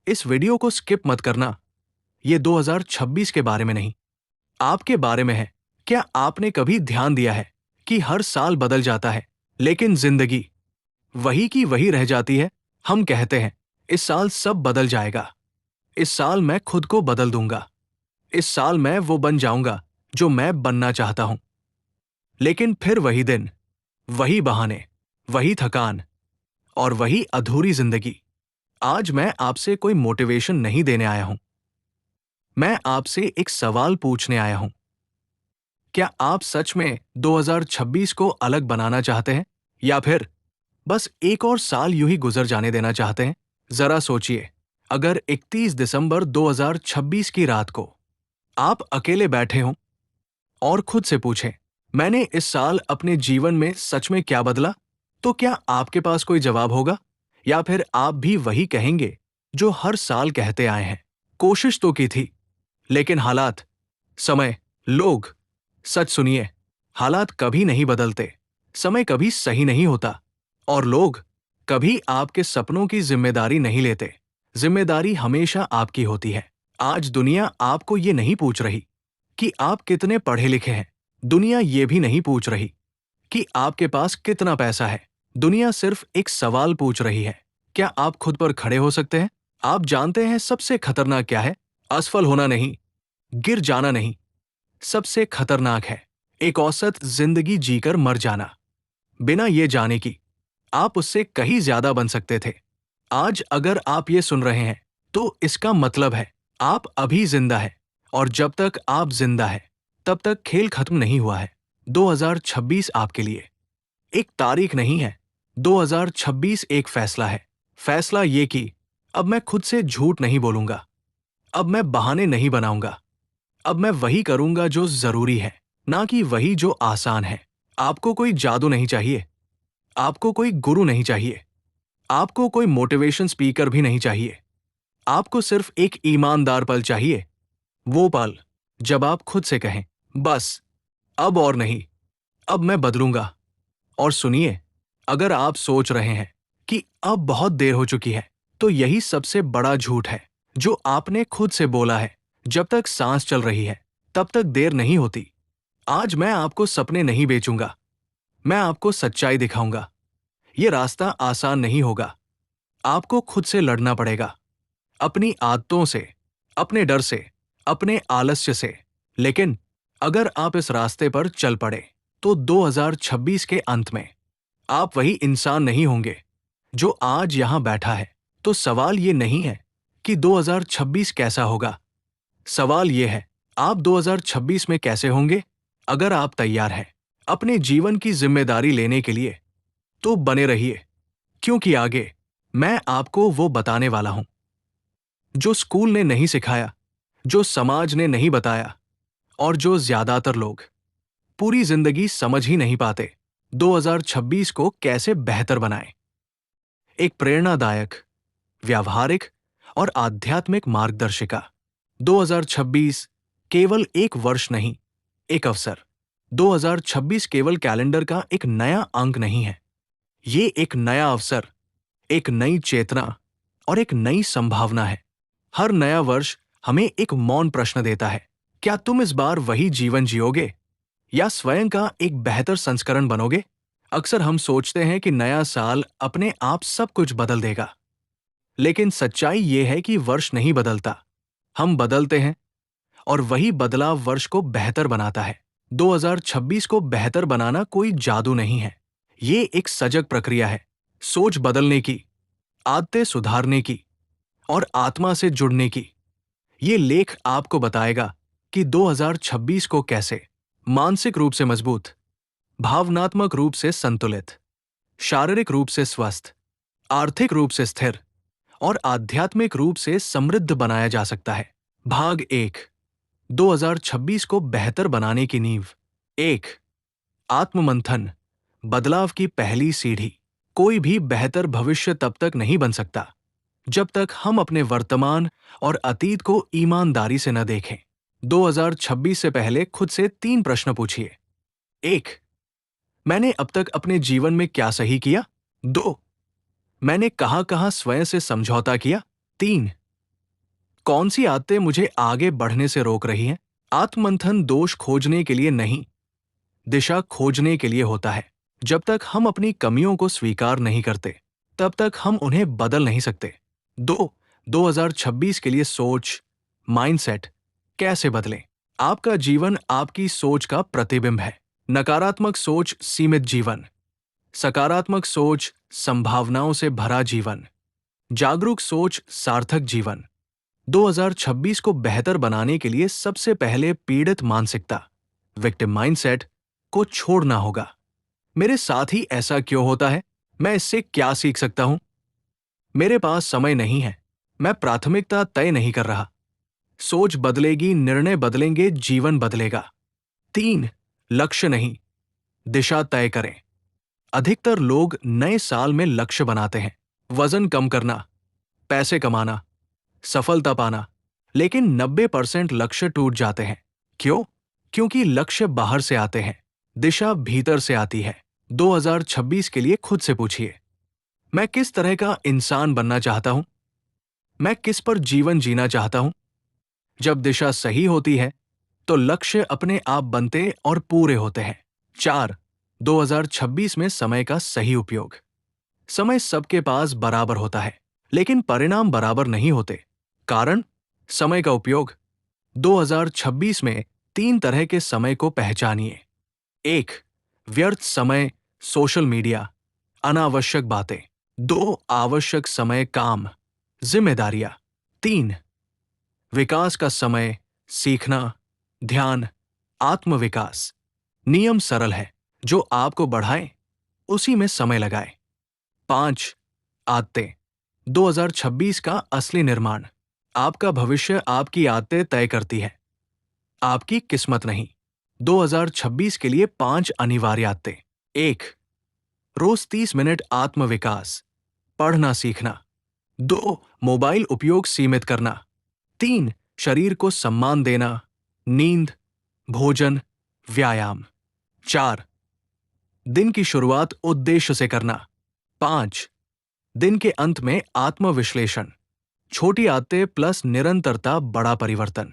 इस वीडियो को स्किप मत करना। ये 2026 के बारे में नहीं, आपके बारे में है। क्या आपने कभी ध्यान दिया है कि हर साल बदल जाता है, लेकिन जिंदगी वही की वही रह जाती है? हम कहते हैं, इस साल सब बदल जाएगा। इस साल मैं खुद को बदल दूंगा। इस साल मैं वो बन जाऊंगा जो मैं बनना चाहता हूं। लेकिन फिर वही दिन, वही बहाने, वही थकान और वही अधूरी जिंदगी। आज मैं आपसे कोई मोटिवेशन नहीं देने आया हूं। मैं आपसे एक सवाल पूछने आया हूं। क्या आप सच में 2026 को अलग बनाना चाहते हैं, या फिर बस एक और साल यूं ही गुजर जाने देना चाहते हैं? जरा सोचिए, अगर 31 दिसंबर 2026 की रात को आप अकेले बैठे हों और खुद से पूछें, मैंने इस साल अपने जीवन में सच में क्या बदला, तो क्या आपके पास कोई जवाब होगा? या फिर आप भी वही कहेंगे जो हर साल कहते आए हैं, कोशिश तो की थी, लेकिन हालात, समय, लोग। सच सुनिए, हालात कभी नहीं बदलते, समय कभी सही नहीं होता, और लोग कभी आपके सपनों की जिम्मेदारी नहीं लेते। जिम्मेदारी हमेशा आपकी होती है। आज दुनिया आपको ये नहीं पूछ रही कि आप कितने पढ़े लिखे हैं। दुनिया ये भी नहीं पूछ रही कि आपके पास कितना पैसा है। दुनिया सिर्फ एक सवाल पूछ रही है, क्या आप खुद पर खड़े हो सकते हैं? आप जानते हैं सबसे खतरनाक क्या है? असफल होना नहीं, गिर जाना नहीं। सबसे खतरनाक है एक औसत जिंदगी जीकर मर जाना, बिना ये जाने कि आप उससे कहीं ज्यादा बन सकते थे। आज अगर आप ये सुन रहे हैं, तो इसका मतलब है आप अभी जिंदा है, और जब तक आप जिंदा है, तब तक खेल खत्म नहीं हुआ है। 2026 आपके लिए एक तारीख नहीं है। 2026 एक फैसला है। फैसला ये कि अब मैं खुद से झूठ नहीं बोलूंगा, अब मैं बहाने नहीं बनाऊंगा, अब मैं वही करूंगा जो जरूरी है, ना कि वही जो आसान है। आपको कोई जादू नहीं चाहिए, आपको कोई गुरु नहीं चाहिए, आपको कोई मोटिवेशन स्पीकर भी नहीं चाहिए। आपको सिर्फ एक ईमानदार पल चाहिए। वो पल जब आप खुद से कहें, बस अब और नहीं, अब मैं बदलूंगा। और सुनिए, अगर आप सोच रहे हैं कि अब बहुत देर हो चुकी है, तो यही सबसे बड़ा झूठ है जो आपने खुद से बोला है। जब तक सांस चल रही है, तब तक देर नहीं होती। आज मैं आपको सपने नहीं बेचूंगा, मैं आपको सच्चाई दिखाऊंगा। ये रास्ता आसान नहीं होगा। आपको खुद से लड़ना पड़ेगा, अपनी आदतों से, अपने डर से, अपने आलस्य से। लेकिन अगर आप इस रास्ते पर चल पड़े, तो 2026 के अंत में आप वही इंसान नहीं होंगे जो आज यहां बैठा है। तो सवाल ये नहीं है कि 2026 कैसा होगा, सवाल ये है, आप 2026 में कैसे होंगे? अगर आप तैयार हैं अपने जीवन की जिम्मेदारी लेने के लिए, तो बने रहिए, क्योंकि आगे मैं आपको वो बताने वाला हूं जो स्कूल ने नहीं सिखाया, जो समाज ने नहीं बताया, और जो ज्यादातर लोग पूरी जिंदगी समझ ही नहीं पाते। 2026 को कैसे बेहतर बनाएं। एक प्रेरणादायक, व्यावहारिक और आध्यात्मिक मार्गदर्शिका। 2026 केवल एक वर्ष नहीं, एक अवसर। 2026 केवल कैलेंडर का एक नया अंक नहीं है। ये एक नया अवसर, एक नई चेतना और एक नई संभावना है। हर नया वर्ष हमें एक मौन प्रश्न देता है, क्या तुम इस बार वही जीवन जियोगे, या स्वयं का एक बेहतर संस्करण बनोगे? अक्सर हम सोचते हैं कि नया साल अपने आप सब कुछ बदल देगा, लेकिन सच्चाई ये है कि वर्ष नहीं बदलता, हम बदलते हैं, और वही बदलाव वर्ष को बेहतर बनाता है। 2026 को बेहतर बनाना कोई जादू नहीं है, ये एक सजग प्रक्रिया है। सोच बदलने की, आदतें सुधारने की, और आत्मा से जुड़ने की। ये लेख आपको बताएगा कि 2026 को कैसे मानसिक रूप से मजबूत, भावनात्मक रूप से संतुलित, शारीरिक रूप से स्वस्थ, आर्थिक रूप से स्थिर और आध्यात्मिक रूप से समृद्ध बनाया जा सकता है। भाग 1, 2026 को बेहतर बनाने की नींव। 1, आत्ममंथन, बदलाव की पहली सीढ़ी। कोई भी बेहतर भविष्य तब तक नहीं बन सकता जब तक हम अपने वर्तमान और अतीत को ईमानदारी से न देखें। 2026 से पहले खुद से 3 प्रश्न पूछिए। 1, मैंने अब तक अपने जीवन में क्या सही किया? 2, मैंने कहां-कहां स्वयं से समझौता किया? 3, कौन सी आदतें मुझे आगे बढ़ने से रोक रही हैं? आत्ममंथन दोष खोजने के लिए नहीं, दिशा खोजने के लिए होता है। जब तक हम अपनी कमियों को स्वीकार नहीं करते, तब तक हम उन्हें बदल नहीं सकते। 2026 के लिए सोच, माइंडसेट कैसे बदलें? आपका जीवन आपकी सोच का प्रतिबिंब है। नकारात्मक सोच सीमित जीवन, सकारात्मक सोच संभावनाओं से भरा जीवन, जागरूक सोच सार्थक जीवन। 2026 को बेहतर बनाने के लिए सबसे पहले पीड़ित मानसिकता, विक्टिम माइंडसेट को छोड़ना होगा। मेरे साथ ही ऐसा क्यों होता है? मैं इससे क्या सीख सकता हूं? मेरे पास समय नहीं है। मैं प्राथमिकता तय नहीं कर रहा। सोच बदलेगी, निर्णय बदलेंगे, जीवन बदलेगा। 3. लक्ष्य नहीं, दिशा तय करें। अधिकतर लोग नए साल में लक्ष्य बनाते हैं, वजन कम करना, पैसे कमाना, सफलता पाना, लेकिन 90% लक्ष्य टूट जाते हैं। क्यों? क्योंकि लक्ष्य बाहर से आते हैं, दिशा भीतर से आती है। 2026 के लिए खुद से पूछिए, मैं किस तरह का इंसान बनना चाहता हूं? मैं किस पर जीवन जीना चाहता हूं? जब दिशा सही होती है, तो लक्ष्य अपने आप बनते और पूरे होते हैं। 4. 2026 में समय का सही उपयोग। समय सबके पास बराबर होता है, लेकिन परिणाम बराबर नहीं होते। कारण? समय का उपयोग। 2026 में 3 तरह के समय को पहचानिए। 1. व्यर्थ समय, सोशल मीडिया, अनावश्यक बातें। 2. आवश्यक समय, काम, जिम्मेदारियां। 3. विकास का समय, सीखना, ध्यान, आत्मविकास। नियम सरल है, जो आपको बढ़ाए उसी में समय लगाए। 5. आदतें। 2026 का असली निर्माण। आपका भविष्य आपकी आदतें तय करती है, आपकी किस्मत नहीं। 2026 के लिए 5 अनिवार्य आदतें। 1. रोज 30 मिनट आत्मविकास, पढ़ना सीखना। 2. मोबाइल उपयोग सीमित करना। 3. शरीर को सम्मान देना, नींद, भोजन, व्यायाम। 4. दिन की शुरुआत उद्देश्य से करना। 5. दिन के अंत में आत्मविश्लेषण। छोटी आदतें प्लस निरंतरता, बड़ा परिवर्तन।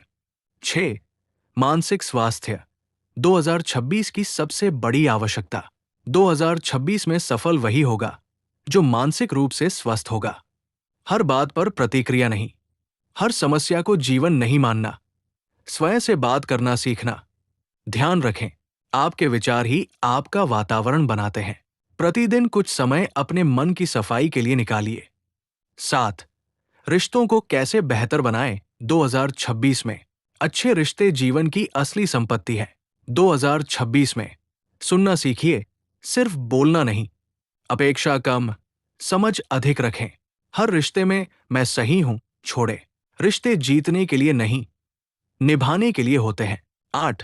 6. मानसिक स्वास्थ्य। 2026 की सबसे बड़ी आवश्यकता। 2026 में सफल वही होगा जो मानसिक रूप से स्वस्थ होगा। हर बात पर प्रतिक्रिया नहीं, हर समस्या को जीवन नहीं मानना, स्वयं से बात करना सीखना। ध्यान रखें, आपके विचार ही आपका वातावरण बनाते हैं। प्रतिदिन कुछ समय अपने मन की सफाई के लिए निकालिए। 7. रिश्तों को कैसे बेहतर बनाएं? 2026 में अच्छे रिश्ते जीवन की असली संपत्ति है। 2026 में सुनना सीखिए, सिर्फ बोलना नहीं। अपेक्षा कम, समझ अधिक रखें। हर रिश्ते में मैं सही हूं छोड़े। रिश्ते जीतने के लिए नहीं, निभाने के लिए होते हैं। 8.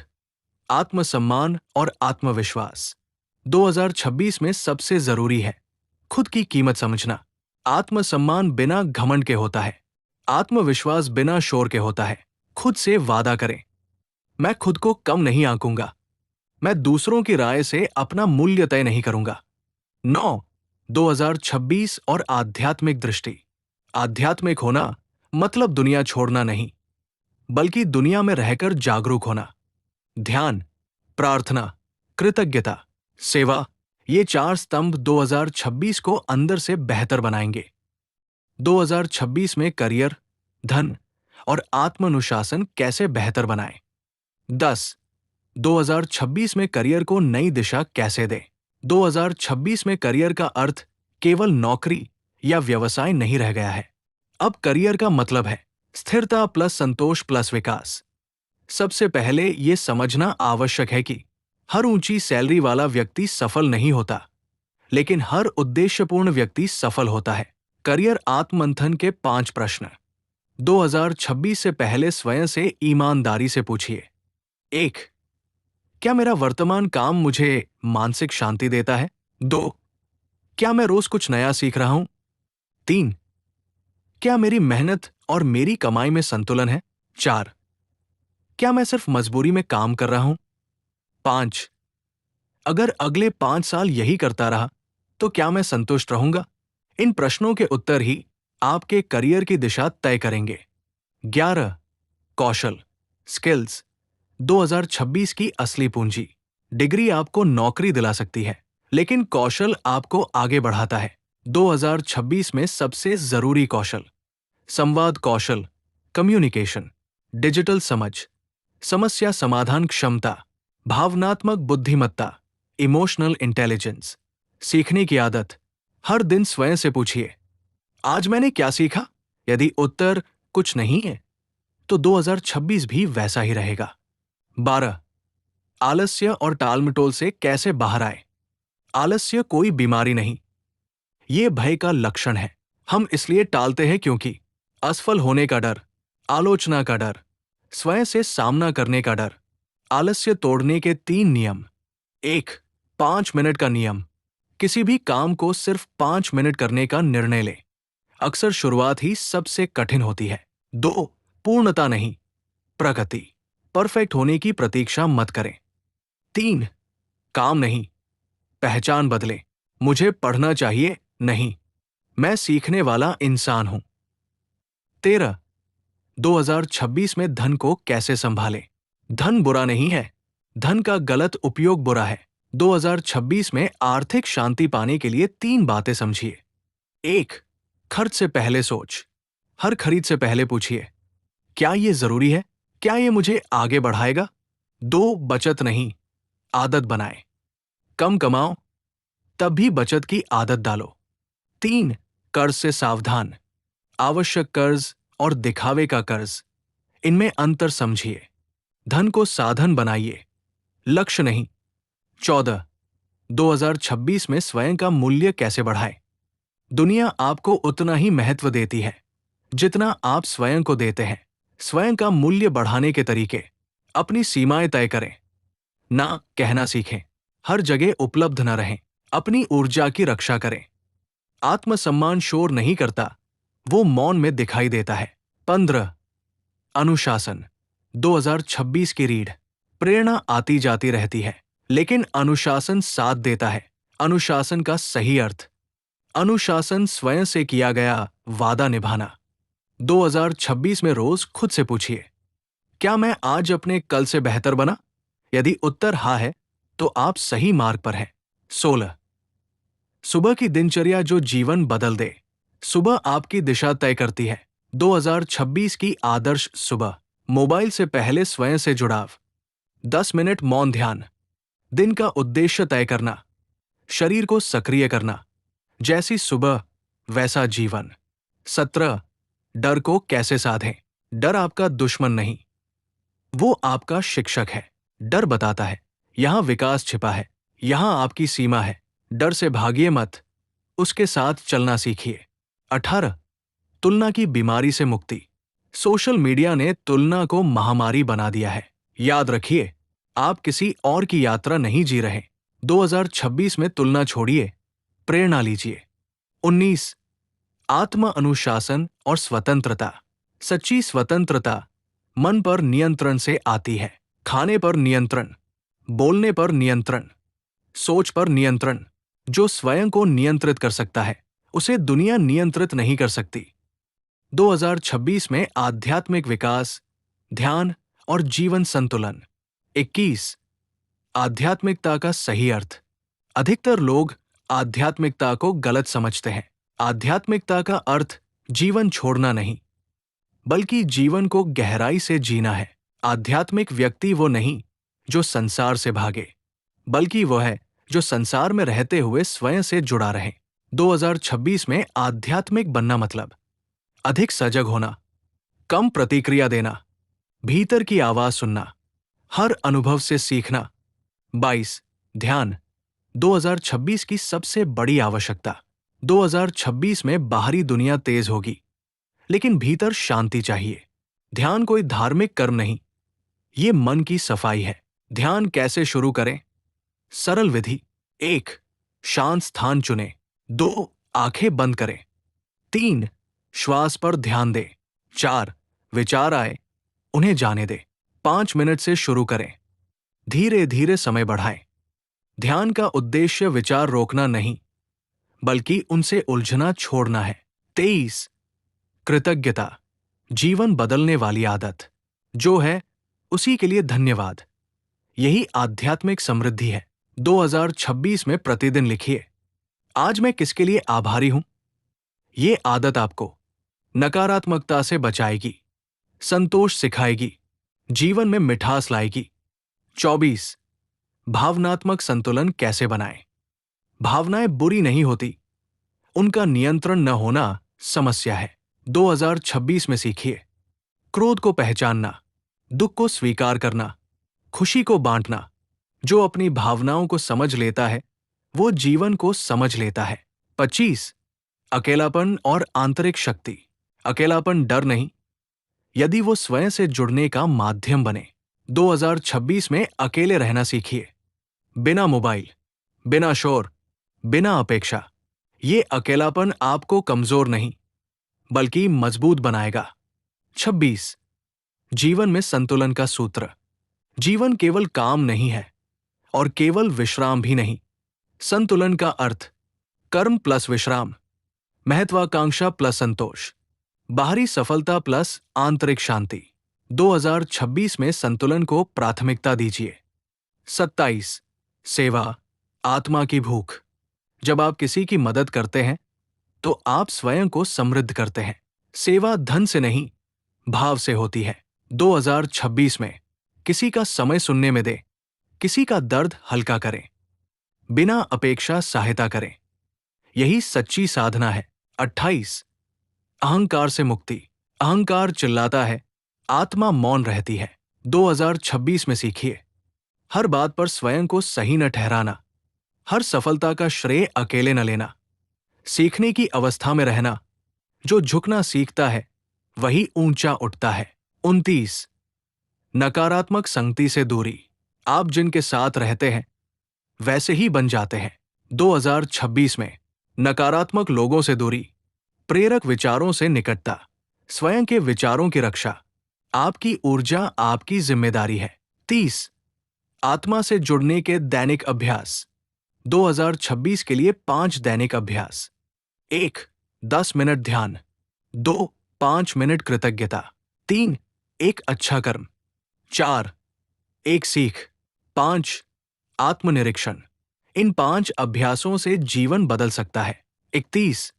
आत्मसम्मान और आत्मविश्वास। 2026 में सबसे जरूरी है खुद की कीमत समझना। आत्मसम्मान बिना घमंड के होता है, आत्मविश्वास बिना शोर के होता है। खुद से वादा करें, मैं खुद को कम नहीं आंकूंगा, मैं दूसरों की राय से अपना मूल्य तय नहीं करूंगा। 9. 2026 और आध्यात्मिक दृष्टि। आध्यात्मिक होना मतलब दुनिया छोड़ना नहीं, बल्कि दुनिया में रहकर जागरूक होना। ध्यान, प्रार्थना, कृतज्ञता, सेवा, ये 4 स्तंभ 2026 को अंदर से बेहतर बनाएंगे। 2026 में करियर, धन और आत्मानुशासन कैसे बेहतर बनाएं? 10. 2026 में करियर को नई दिशा कैसे दें? 2026 में करियर का अर्थ केवल नौकरी या व्यवसाय नहीं रह गया है। अब करियर का मतलब है स्थिरता प्लस संतोष प्लस विकास। सबसे पहले ये समझना आवश्यक है कि हर ऊंची सैलरी वाला व्यक्ति सफल नहीं होता, लेकिन हर उद्देश्यपूर्ण व्यक्ति सफल होता है। करियर आत्ममंथन के 5 प्रश्न 2026 से पहले स्वयं से ईमानदारी से पूछिए। 1. क्या मेरा वर्तमान काम मुझे मानसिक शांति देता है? 2. क्या मैं रोज कुछ नया सीख रहा हूं? 3. क्या मेरी मेहनत और मेरी कमाई में संतुलन है? 4. क्या मैं सिर्फ मजबूरी में काम कर रहा हूं? 5. अगर अगले 5 साल यही करता रहा, तो क्या मैं संतुष्ट रहूंगा? इन प्रश्नों के उत्तर ही आपके करियर की दिशा तय करेंगे। 11 कौशल स्किल्स 2026 की असली पूंजी। डिग्री आपको नौकरी दिला सकती है, लेकिन कौशल आपको आगे बढ़ाता है। 2026 में सबसे जरूरी कौशल: संवाद कौशल, कम्युनिकेशन, डिजिटल समझ, समस्या समाधान क्षमता, भावनात्मक बुद्धिमत्ता, इमोशनल इंटेलिजेंस, सीखने की आदत। हर दिन स्वयं से पूछिए, आज मैंने क्या सीखा? यदि उत्तर कुछ नहीं है, तो 2026 भी वैसा ही रहेगा। 12 आलस्य और टालमटोल से कैसे बाहर आए? आलस्य कोई बीमारी नहीं, ये भय का लक्षण है। हम इसलिए टालते हैं क्योंकि असफल होने का डर, आलोचना का डर, स्वयं से सामना करने का डर। आलस्य तोड़ने के 3 नियम। 1 5 मिनट का नियम: किसी भी काम को सिर्फ 5 मिनट करने का निर्णय लें। अक्सर शुरुआत ही सबसे कठिन होती है। 2 पूर्णता नहीं, प्रगति। परफेक्ट होने की प्रतीक्षा मत करें। 3 काम नहीं, पहचान बदलें। मुझे पढ़ना चाहिए नहीं, मैं सीखने वाला इंसान हूं। 13 2026 में धन को कैसे संभालें? धन बुरा नहीं है, धन का गलत उपयोग बुरा है। 2026 में आर्थिक शांति पाने के लिए 3 बातें समझिए। 1 खर्च से पहले सोच। हर खरीद से पहले पूछिए, क्या ये जरूरी है? क्या ये मुझे आगे बढ़ाएगा? 2 बचत नहीं, आदत बनाएं। कम कमाओ, तब भी बचत की आदत डालो। 3 कर्ज से सावधान। आवश्यक कर्ज और दिखावे का कर्ज, इनमें अंतर समझिए। धन को साधन बनाइए, लक्ष्य नहीं। 14 2026 में स्वयं का मूल्य कैसे बढ़ाएं? दुनिया आपको उतना ही महत्व देती है जितना आप स्वयं को देते हैं। स्वयं का मूल्य बढ़ाने के तरीके: अपनी सीमाएं तय करें, ना कहना सीखें, हर जगह उपलब्ध न रहें, अपनी ऊर्जा की रक्षा करें। आत्मसम्मान शोर नहीं करता, वो मौन में दिखाई देता है। 15 अनुशासन 2026 की रीढ़। प्रेरणा आती जाती रहती है, लेकिन अनुशासन साथ देता है। अनुशासन का सही अर्थ: अनुशासन स्वयं से किया गया वादा निभाना। 2026 में रोज खुद से पूछिए, क्या मैं आज अपने कल से बेहतर बना? यदि उत्तर हाँ है, तो आप सही मार्ग पर हैं। 16 सुबह की दिनचर्या जो जीवन बदल दे। सुबह आपकी दिशा तय करती है। 2026 की आदर्श सुबह: मोबाइल से पहले स्वयं से जुड़ाव, 10 मिनट मौन ध्यान, दिन का उद्देश्य तय करना, शरीर को सक्रिय करना। जैसी सुबह वैसा जीवन। 17 डर को कैसे साधें? डर आपका दुश्मन नहीं, वो आपका शिक्षक है। डर बताता है, यहां विकास छिपा है, यहां आपकी सीमा है। डर से भागिए मत, उसके साथ चलना सीखिए। 18 तुलना की बीमारी से मुक्ति। सोशल मीडिया ने तुलना को महामारी बना दिया है। याद रखिए, आप किसी और की यात्रा नहीं जी रहे। 2026 में तुलना छोड़िए, प्रेरणा लीजिए। 19 आत्म अनुशासन और स्वतंत्रता। सच्ची स्वतंत्रता मन पर नियंत्रण से आती है। खाने पर नियंत्रण, बोलने पर नियंत्रण, सोच पर नियंत्रण। जो स्वयं को नियंत्रित कर सकता है, उसे दुनिया नियंत्रित नहीं कर सकती। 2026 में आध्यात्मिक विकास, ध्यान और जीवन संतुलन। 21 आध्यात्मिकता का सही अर्थ। अधिकतर लोग आध्यात्मिकता को गलत समझते हैं। आध्यात्मिकता का अर्थ जीवन छोड़ना नहीं, बल्कि जीवन को गहराई से जीना है। आध्यात्मिक व्यक्ति वो नहीं जो संसार से भागे, बल्कि वो है जो संसार में रहते हुए स्वयं से जुड़ा रहे। 2026 में आध्यात्मिक बनना मतलब अधिक सजग होना, कम प्रतिक्रिया देना, भीतर की आवाज सुनना, हर अनुभव से सीखना। 22 ध्यान 2026 की सबसे बड़ी आवश्यकता। 2026 में बाहरी दुनिया तेज होगी, लेकिन भीतर शांति चाहिए। ध्यान कोई धार्मिक कर्म नहीं, ये मन की सफाई है। ध्यान कैसे शुरू करें? सरल विधि: 1 शांत स्थान चुनें, 2 आंखें बंद करें, 3 श्वास पर ध्यान दें, 4 विचार आए उन्हें जाने दें, 5 मिनट से शुरू करें, धीरे धीरे समय बढ़ाएं। ध्यान का उद्देश्य विचार रोकना नहीं, बल्कि उनसे उलझना छोड़ना है। 23 कृतज्ञता जीवन बदलने वाली आदत जो है उसी के लिए धन्यवाद। यही आध्यात्मिक समृद्धि है। 2026 में प्रतिदिन लिखिए, आज मैं किसके लिए आभारी हूं। ये आदत आपको नकारात्मकता से बचाएगी, संतोष सिखाएगी, जीवन में मिठास लाएगी। 24 भावनात्मक संतुलन कैसे बनाएं। भावनाएं बुरी नहीं होती, उनका नियंत्रण न होना समस्या है। 2026 में सीखिए क्रोध को पहचानना, दुख को स्वीकार करना, खुशी को बांटना। जो अपनी भावनाओं को समझ लेता है वो जीवन को समझ लेता है। 25 अकेलापन और आंतरिक शक्ति। अकेलापन डर नहीं, यदि वो स्वयं से जुड़ने का माध्यम बने। 2026 में अकेले रहना सीखिए, बिना मोबाइल, बिना शोर, बिना अपेक्षा। ये अकेलापन आपको कमजोर नहीं बल्कि मजबूत बनाएगा। 26 जीवन में संतुलन का सूत्र। जीवन केवल काम नहीं है और केवल विश्राम भी नहीं। संतुलन का अर्थ कर्म प्लस विश्राम, महत्वाकांक्षा प्लस संतोष, बाहरी सफलता प्लस आंतरिक शांति। 2026 में संतुलन को प्राथमिकता दीजिए। 27 सेवा, आत्मा की भूख। जब आप किसी की मदद करते हैं तो आप स्वयं को समृद्ध करते हैं। सेवा धन से नहीं, भाव से होती है। 2026 में किसी का समय सुनने में दे, किसी का दर्द हल्का करें, बिना अपेक्षा सहायता करें। यही सच्ची साधना है। 28 अहंकार से मुक्ति। अहंकार चिल्लाता है, आत्मा मौन रहती है। 2026 में सीखिए हर बात पर स्वयं को सही न ठहराना, हर सफलता का श्रेय अकेले न लेना, सीखने की अवस्था में रहना। जो झुकना सीखता है वही ऊंचा उठता है। 29 नकारात्मक संगति से दूरी। आप जिनके साथ रहते हैं वैसे ही बन जाते हैं। 2026 में नकारात्मक लोगों से दूरी, प्रेरक विचारों से निकटता, स्वयं के विचारों की रक्षा। आपकी ऊर्जा आपकी जिम्मेदारी है। 30 आत्मा से जुड़ने के दैनिक अभ्यास। 2026 के लिए 5 दैनिक अभ्यास। 1 10 मिनट ध्यान, 2 5 मिनट कृतज्ञता, 3 एक अच्छा कर्म, 4 एक सीख, 5 आत्मनिरीक्षण। इन 5 अभ्यासों से जीवन बदल सकता है। 31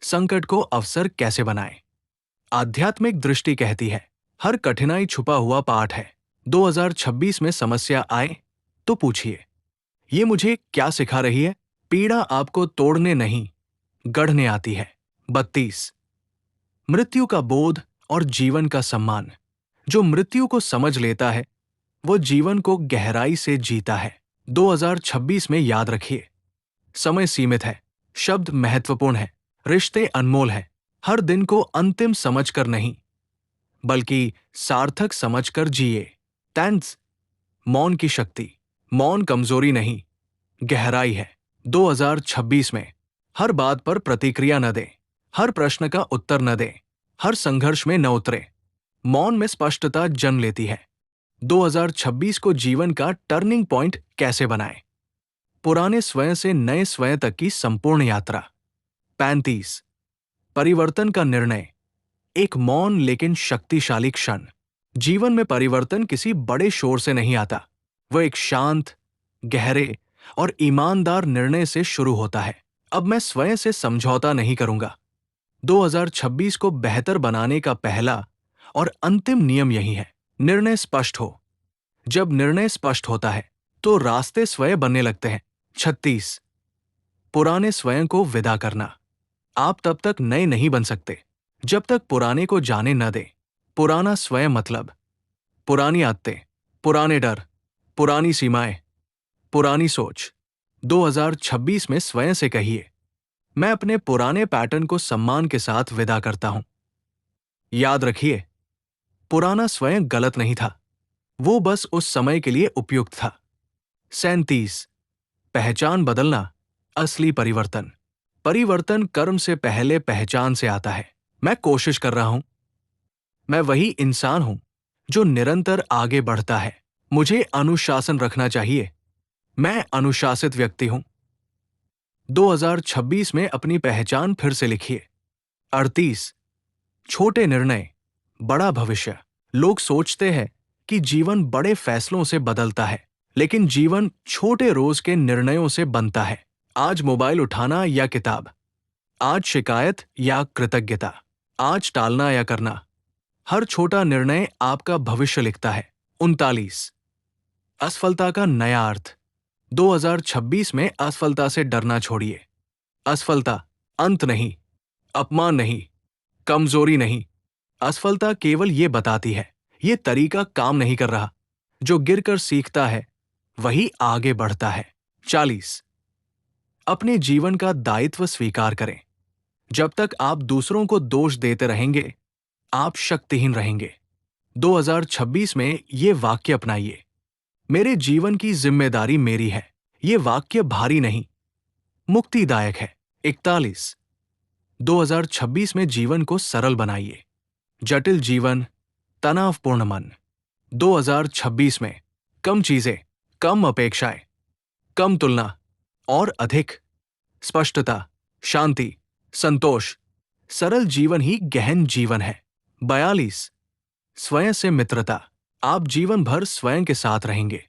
संकट को अवसर कैसे बनाएं। आध्यात्मिक दृष्टि कहती है हर कठिनाई छुपा हुआ पाठ है। 2026 में समस्या आए तो पूछिए, ये मुझे क्या सिखा रही है। पीड़ा आपको तोड़ने नहीं, गढ़ने आती है। 32 मृत्यु का बोध और जीवन का सम्मान। जो मृत्यु को समझ लेता है वो जीवन को गहराई से जीता है। 2026 में याद रखिए, समय सीमित है, शब्द महत्वपूर्ण है, रिश्ते अनमोल हैं। हर दिन को अंतिम समझकर नहीं बल्कि सार्थक समझकर जिए। तैंस मौन की शक्ति। मौन कमजोरी नहीं, गहराई है। 2026 में हर बात पर प्रतिक्रिया न दें, हर प्रश्न का उत्तर न दें, हर संघर्ष में न उतरे। मौन में स्पष्टता जन्म लेती है। 2026 को जीवन का टर्निंग पॉइंट कैसे बनाएं। पुराने स्वयं से नए स्वयं तक की संपूर्ण यात्रा। 35 परिवर्तन का निर्णय। एक मौन लेकिन शक्तिशाली क्षण। जीवन में परिवर्तन किसी बड़े शोर से नहीं आता, वह एक शांत, गहरे और ईमानदार निर्णय से शुरू होता है। अब मैं स्वयं से समझौता नहीं करूंगा। 2026 को बेहतर बनाने का पहला और अंतिम नियम यही है, निर्णय स्पष्ट हो। जब निर्णय स्पष्ट होता है तो रास्ते स्वयं बनने लगते हैं। 36 पुराने स्वयं को विदा करना। आप तब तक नए नहीं बन सकते जब तक पुराने को जाने न दें। पुराना स्वयं मतलब पुरानी आदतें, पुराने डर, पुरानी सीमाएं, पुरानी सोच। 2026 में स्वयं से कहिए, मैं अपने पुराने पैटर्न को सम्मान के साथ विदा करता हूं। याद रखिए, पुराना स्वयं गलत नहीं था, वो बस उस समय के लिए उपयुक्त था। 37 पहचान बदलना, असली परिवर्तन। परिवर्तन कर्म से पहले पहचान से आता है। मैं कोशिश कर रहा हूं, मैं वही इंसान हूं जो निरंतर आगे बढ़ता है। मुझे अनुशासन रखना चाहिए, मैं अनुशासित व्यक्ति हूं। 2026 में अपनी पहचान फिर से लिखिए। 38 छोटे निर्णय, बड़ा भविष्य। लोग सोचते हैं कि जीवन बड़े फैसलों से बदलता है, लेकिन जीवन छोटे रोज के निर्णयों से बनता है। आज मोबाइल उठाना या किताब, आज शिकायत या कृतज्ञता, आज टालना या करना, हर छोटा निर्णय आपका भविष्य लिखता है। 39। असफलता का नया अर्थ। 2026 में असफलता से डरना छोड़िए। असफलता अंत नहीं, अपमान नहीं, कमजोरी नहीं। असफलता केवल ये बताती है ये तरीका काम नहीं कर रहा। जो गिरकर सीखता है वही आगे बढ़ता है। 40। अपने जीवन का दायित्व स्वीकार करें। जब तक आप दूसरों को दोष देते रहेंगे, आप शक्तिहीन रहेंगे। 2026 में ये वाक्य अपनाइए। मेरे जीवन की जिम्मेदारी मेरी है। ये वाक्य भारी नहीं, मुक्तिदायक है। 41। 2026 में जीवन को सरल बनाइए। जटिल जीवन, तनावपूर्ण मन। 2026 में कम चीजें, कम अपेक्षाएं, कम तुलना और अधिक स्पष्टता, शांति, संतोष। सरल जीवन ही गहन जीवन है। 42। स्वयं से मित्रता। आप जीवन भर स्वयं के साथ रहेंगे,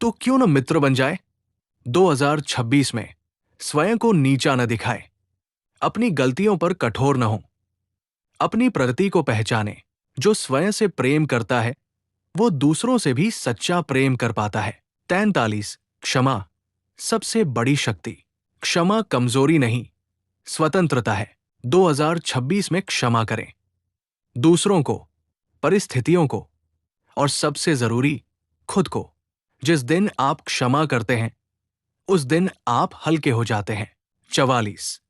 तो क्यों न मित्र बन जाए। 2026 में स्वयं को नीचा न दिखाए, अपनी गलतियों पर कठोर न हो, अपनी प्रगति को पहचाने। जो स्वयं से प्रेम करता है वो दूसरों से भी सच्चा प्रेम कर पाता है। 43। क्षमा सबसे बड़ी शक्ति। क्षमा कमजोरी नहीं, स्वतंत्रता है। 2026 में क्षमा करें, दूसरों को, परिस्थितियों को और सबसे जरूरी खुद को। जिस दिन आप क्षमा करते हैं उस दिन आप हल्के हो जाते हैं। 44।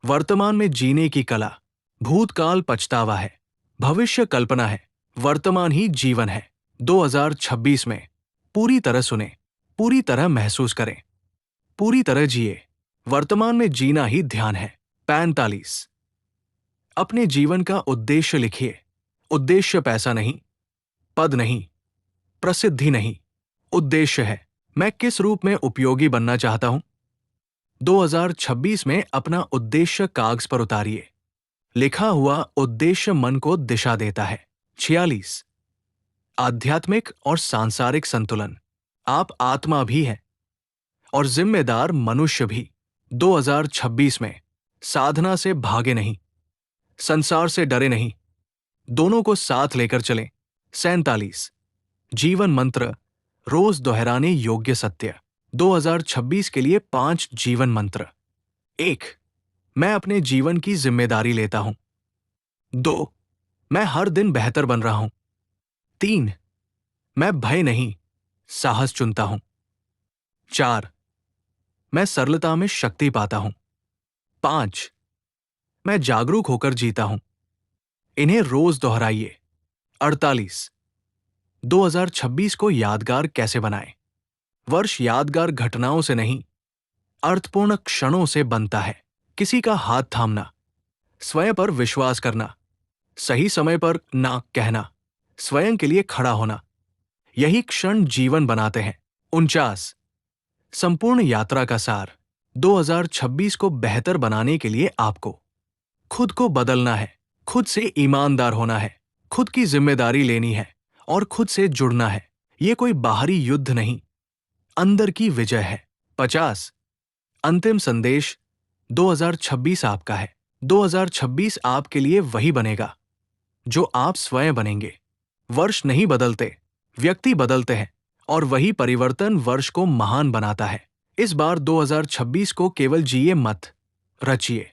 वर्तमान में जीने की कला। भूतकाल पछतावा है, भविष्य कल्पना है, वर्तमान ही जीवन है। 2026 में पूरी तरह सुने, पूरी तरह महसूस करें, पूरी तरह जिए। वर्तमान में जीना ही ध्यान है। 45। अपने जीवन का उद्देश्य लिखिए। उद्देश्य पैसा नहीं, पद नहीं, प्रसिद्धि नहीं। उद्देश्य है मैं किस रूप में उपयोगी बनना चाहता हूं। 2026 में अपना उद्देश्य कागज पर उतारिए। लिखा हुआ उद्देश्य मन को दिशा देता है। 46। आध्यात्मिक और सांसारिक संतुलन। आप आत्मा भी हैं और जिम्मेदार मनुष्य भी। 2026 में साधना से भागे नहीं, संसार से डरे नहीं, दोनों को साथ लेकर चलें। 47। जीवन मंत्र रोज दोहराने योग्य सत्य। 2026 के लिए 5 जीवन मंत्र। 1। मैं अपने जीवन की जिम्मेदारी लेता हूं। 2। मैं हर दिन बेहतर बन रहा हूं। 3। मैं भय नहीं, साहस चुनता हूं। 4। मैं सरलता में शक्ति पाता हूं। 5। मैं जागरूक होकर जीता हूं। इन्हें रोज दोहराइए। 48। 2026 को यादगार कैसे बनाएं। वर्ष यादगार घटनाओं से नहीं, अर्थपूर्ण क्षणों से बनता है। किसी का हाथ थामना, स्वयं पर विश्वास करना, सही समय पर ना कहना, स्वयं के लिए खड़ा होना, यही क्षण जीवन बनाते हैं। 49। संपूर्ण यात्रा का सार। 2026 को बेहतर बनाने के लिए आपको खुद को बदलना है, खुद से ईमानदार होना है, खुद की जिम्मेदारी लेनी है और खुद से जुड़ना है। ये कोई बाहरी युद्ध नहीं, अंदर की विजय है। 50। अंतिम संदेश। 2026 आपका है। 2026 आपके लिए वही बनेगा जो आप स्वयं बनेंगे। वर्ष नहीं बदलते, व्यक्ति बदलते हैं और वही परिवर्तन वर्ष को महान बनाता है। इस बार 2026 को केवल जिए मत, रचिए।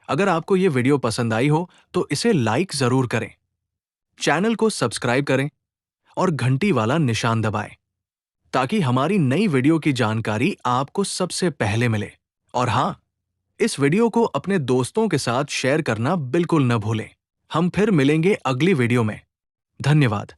अगर आपको ये वीडियो पसंद आई हो तो इसे लाइक जरूर करें, चैनल को सब्सक्राइब करें और घंटी वाला निशान दबाएं ताकि हमारी नई वीडियो की जानकारी आपको सबसे पहले मिले। और हाँ, इस वीडियो को अपने दोस्तों के साथ शेयर करना बिल्कुल न भूलें। हम फिर मिलेंगे अगली वीडियो में। धन्यवाद।